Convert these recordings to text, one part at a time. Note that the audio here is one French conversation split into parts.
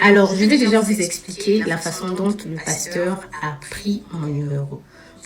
Alors, je vais déjà vous expliquer la façon dont le pasteur a pris mon numéro.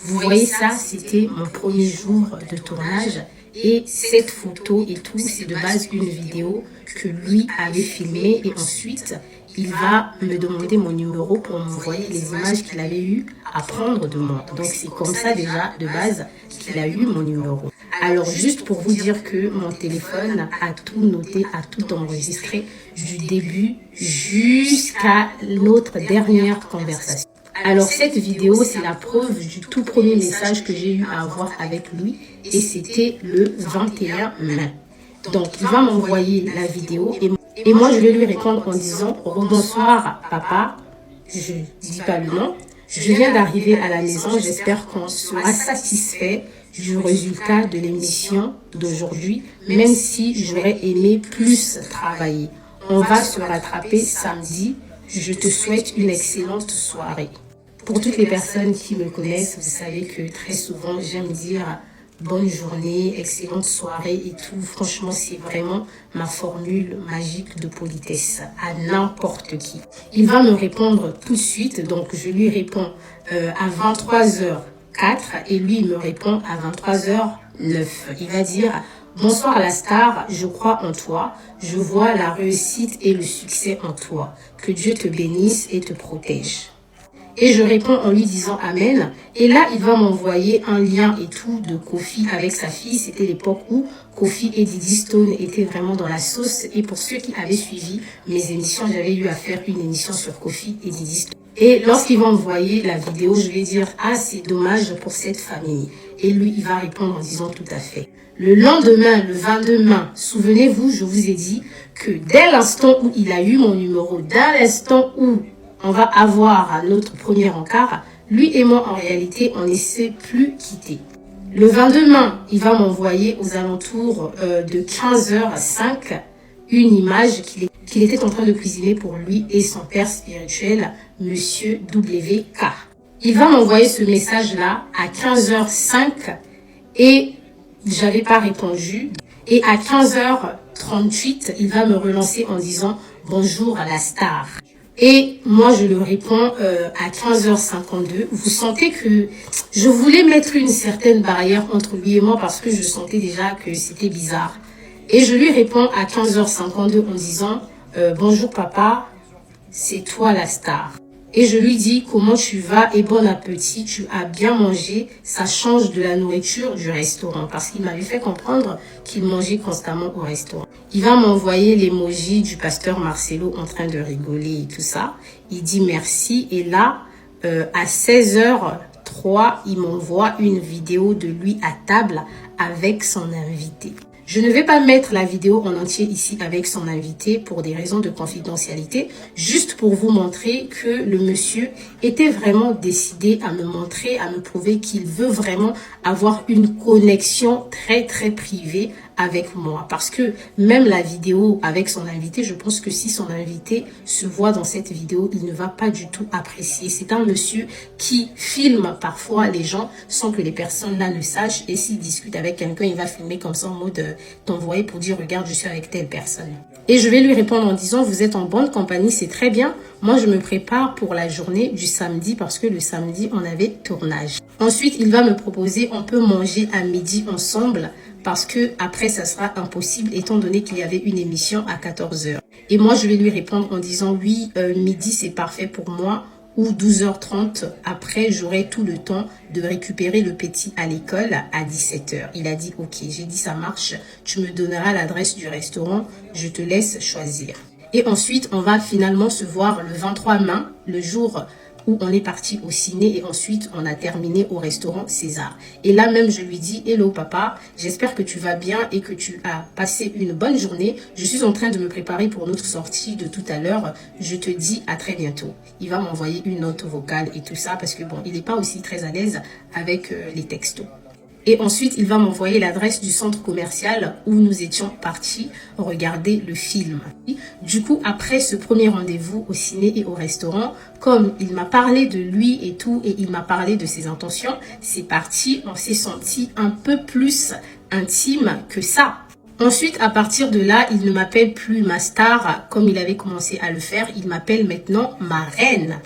Vous voyez ça, c'était mon premier jour de tournage. Et cette photo et tout, c'est de base une vidéo que lui avait filmée. Et ensuite, il va me demander mon numéro pour m'envoyer les images qu'il avait eu à prendre de moi. Donc, c'est comme ça déjà, de base, qu'il a eu mon numéro. Alors, juste pour vous dire que mon téléphone a tout noté, a tout enregistré du début jusqu'à notre dernière conversation. Alors, cette vidéo, c'est la preuve du tout premier message que j'ai eu à avoir avec lui et c'était le 21 mai. Donc, il va m'envoyer la vidéo et moi, je vais lui répondre en disant « Bonsoir, papa ». Je ne dis pas le nom. Je viens d'arriver à la maison. J'espère qu'on sera satisfait du résultat de l'émission d'aujourd'hui, même si j'aurais aimé plus travailler. On va se rattraper samedi. Je te souhaite une excellente soirée. Pour toutes les personnes qui me connaissent, vous savez que très souvent, j'aime dire bonne journée, excellente soirée et tout. Franchement, c'est vraiment ma formule magique de politesse à n'importe qui. Il va me répondre tout de suite, donc je lui réponds à 23h04 et lui il me répond à 23h09. Il va dire « Bonsoir la star, je crois en toi, je vois la réussite et le succès en toi. Que Dieu te bénisse et te protège. » Et je réponds en lui disant Amen. Et là, il va m'envoyer un lien et tout de Kofi avec sa fille. C'était l'époque où Kofi et Diddy Stone étaient vraiment dans la sauce. Et pour ceux qui avaient suivi mes émissions, j'avais eu à faire une émission sur Kofi et Diddy Stone. Et lorsqu'il va envoyer la vidéo, je vais dire ah, c'est dommage pour cette famille. Et lui, il va répondre en disant tout à fait. Le lendemain, le 22 mai, souvenez-vous, je vous ai dit que dès l'instant où il a eu mon numéro, dès l'instant où on va avoir notre premier encart, lui et moi, en réalité, on ne s'est plus quittés. Le 22 mai, il va m'envoyer aux alentours de 15h05 une image qu'il était en train de cuisiner pour lui et son père spirituel, Monsieur WK. Il va m'envoyer ce message-là à 15h05 et j'avais pas répondu. Et à 15h38, il va me relancer en disant « Bonjour à la star ». Et moi, je le réponds à 15h52. Vous sentez que je voulais mettre une certaine barrière entre lui et moi parce que je sentais déjà que c'était bizarre. Et je lui réponds à 15h52 en disant « Bonjour papa, c'est toi la star ». Et je lui dis comment tu vas et bon appétit, tu as bien mangé, ça change de la nourriture du restaurant. Parce qu'il m'avait fait comprendre qu'il mangeait constamment au restaurant. Il va m'envoyer l'emoji du pasteur Marcelo en train de rigoler et tout ça. Il dit merci et là, à 16h03, il m'envoie une vidéo de lui à table avec son invité. Je ne vais pas mettre la vidéo en entier ici avec son invité pour des raisons de confidentialité, juste pour vous montrer que le monsieur était vraiment décidé à me montrer, à me prouver qu'il veut vraiment avoir une connexion très très privée avec moi. Parce que même la vidéo avec son invité, je pense que si son invité se voit dans cette vidéo, il ne va pas du tout apprécier. C'est un monsieur qui filme parfois les gens sans que les personnes là ne sachent. Et s'il discute avec quelqu'un, il va filmer comme ça en mode t'envoyer pour dire regarde, je suis avec telle personne. Et je vais lui répondre en disant vous êtes en bonne compagnie, c'est très bien. Moi, je me prépare pour la journée du samedi parce que le samedi, on avait tournage. Ensuite, il va me proposer on peut manger à midi ensemble. Parce que après ça sera impossible étant donné qu'il y avait une émission à 14h. Et moi je vais lui répondre en disant oui, midi c'est parfait pour moi ou 12h30. Après j'aurai tout le temps de récupérer le petit à l'école à 17h. Il a dit ok, j'ai dit ça marche, tu me donneras l'adresse du restaurant, je te laisse choisir. Et ensuite on va finalement se voir le 23 mai, le jour où on est parti au ciné et ensuite on a terminé au restaurant César. Et là même je lui dis hello papa, j'espère que tu vas bien et que tu as passé une bonne journée. Je suis en train de me préparer pour notre sortie de tout à l'heure. Je te dis à très bientôt. Il va m'envoyer une note vocale et tout ça parce que bon, il n'est pas aussi très à l'aise avec les textos. Et ensuite, il va m'envoyer l'adresse du centre commercial où nous étions partis regarder le film. Du coup, après ce premier rendez-vous au ciné et au restaurant, comme il m'a parlé de lui et tout, et il m'a parlé de ses intentions, c'est parti, on s'est senti un peu plus intime que ça. Ensuite, à partir de là, il ne m'appelle plus ma star comme il avait commencé à le faire. Il m'appelle maintenant ma reine.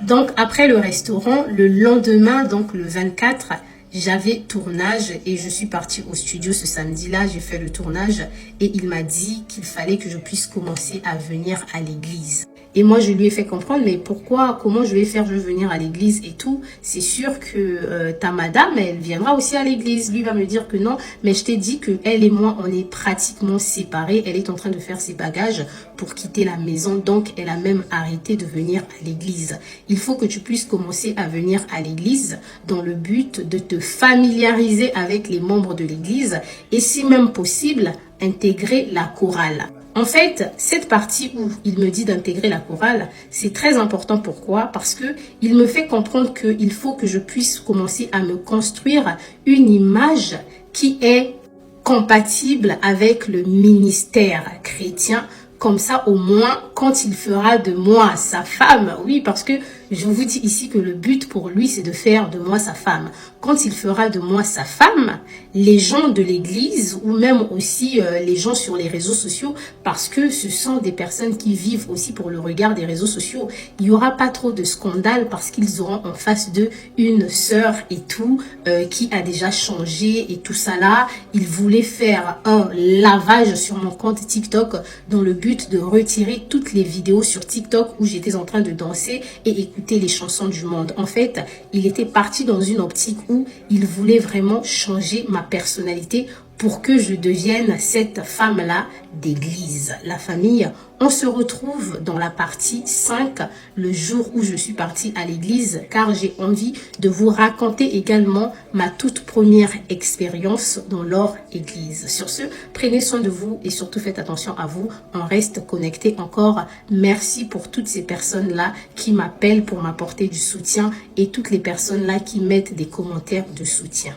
Donc, après le restaurant, le lendemain, donc le 24, j'avais tournage et je suis partie au studio ce samedi-là. J'ai fait le tournage et il m'a dit qu'il fallait que je puisse commencer à venir à l'église. Et moi, je lui ai fait comprendre, mais pourquoi, comment je vais faire, je vais venir à l'église et tout. C'est sûr que ta madame, elle viendra aussi à l'église. Lui va me dire que non, mais je t'ai dit que elle et moi, on est pratiquement séparés. Elle est en train de faire ses bagages pour quitter la maison. Donc, elle a même arrêté de venir à l'église. Il faut que tu puisses commencer à venir à l'église dans le but de te familiariser avec les membres de l'église et si même possible, intégrer la chorale. En fait, cette partie où il me dit d'intégrer la chorale, c'est très important. Pourquoi? Parce que il me fait comprendre qu'il faut que je puisse commencer à me construire une image qui est compatible avec le ministère chrétien. Comme ça, au moins, quand il fera de moi sa femme, oui, parce que je vous dis ici que le but pour lui, c'est de faire de moi sa femme. Quand il fera de moi sa femme, les gens de l'église ou même aussi les gens sur les réseaux sociaux, parce que ce sont des personnes qui vivent aussi pour le regard des réseaux sociaux, il n'y aura pas trop de scandales parce qu'ils auront en face d'eux une sœur et tout qui a déjà changé et tout ça là. Ils voulaient faire un lavage sur mon compte TikTok dans le but de retirer toutes les vidéos sur TikTok où j'étais en train de danser et écouter les chansons du monde. En fait, il était parti dans une optique où il voulait vraiment changer ma personnalité pour que je devienne cette femme-là d'église. La famille, on se retrouve dans la partie 5, le jour où je suis partie à l'église, car j'ai envie de vous raconter également ma toute première expérience dans leur église. Sur ce, prenez soin de vous et surtout faites attention à vous. On reste connecté encore. Merci pour toutes ces personnes-là qui m'appellent pour m'apporter du soutien et toutes les personnes-là qui mettent des commentaires de soutien.